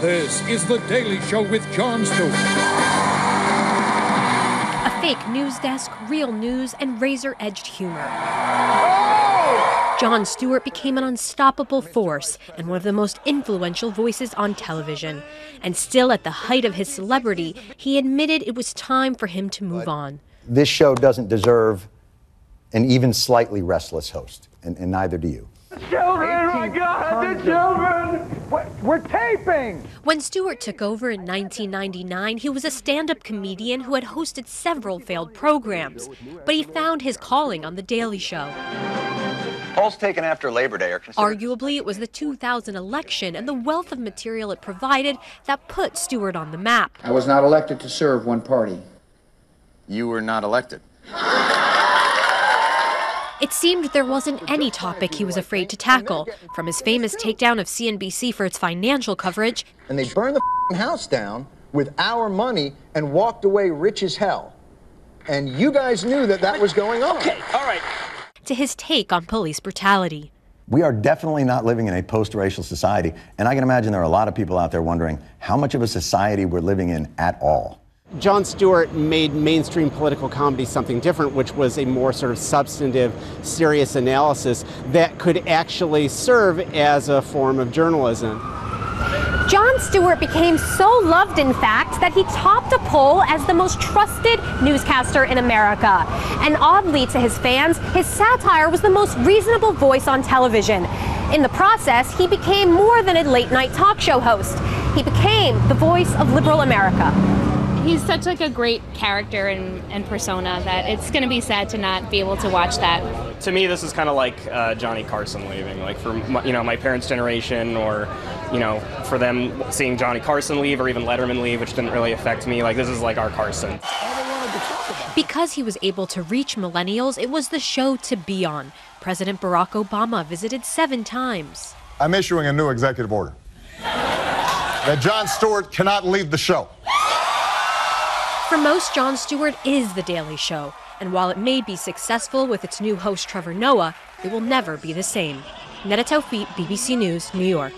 This is The Daily Show with Jon Stewart. A fake news desk, real news, and razor-edged humor. Jon Stewart became an unstoppable force and one of the most influential voices on television. And still at the height of his celebrity, he admitted it was time for him to move on. This show doesn't deserve an even slightly restless host, and neither do you. The children, my God, the children! We're taping! When Stewart took over in 1999, he was a stand-up comedian who had hosted several failed programs. But he found his calling on The Daily Show. Polls taken after Labor Day are considered... Arguably, it was the 2000 election and the wealth of material it provided that put Stewart on the map. I was not elected to serve one party. You were not elected. It seemed there wasn't any topic he was afraid to tackle, from his famous takedown of CNBC for its financial coverage. And they burned the house down with our money and walked away rich as hell. And you guys knew that that was going on. Okay, all right. To his take on police brutality. We are definitely not living in a post-racial society, and I can imagine there are a lot of people out there wondering how much of a society we're living in at all. Jon Stewart made mainstream political comedy something different, which was a more sort of substantive, serious analysis that could actually serve as a form of journalism. Jon Stewart became so loved, in fact, that he topped a poll as the most trusted newscaster in America. And oddly to his fans, his satire was the most reasonable voice on television. In the process, he became more than a late-night talk show host. He became the voice of liberal America. He's such like a great character and persona that it's going to be sad to not be able to watch that. To me, this is kind of like Johnny Carson leaving, like for my parents' generation, or for them seeing Johnny Carson leave or even Letterman leave, which didn't really affect me. Like, this is like our Carson. Because he was able to reach millennials, it was the show to be on. President Barack Obama visited 7 times. I'm issuing a new executive order that Jon Stewart cannot leave the show. For most, Jon Stewart is The Daily Show, and while it may be successful with its new host Trevor Noah, it will never be the same. Tawfik, BBC News, New York.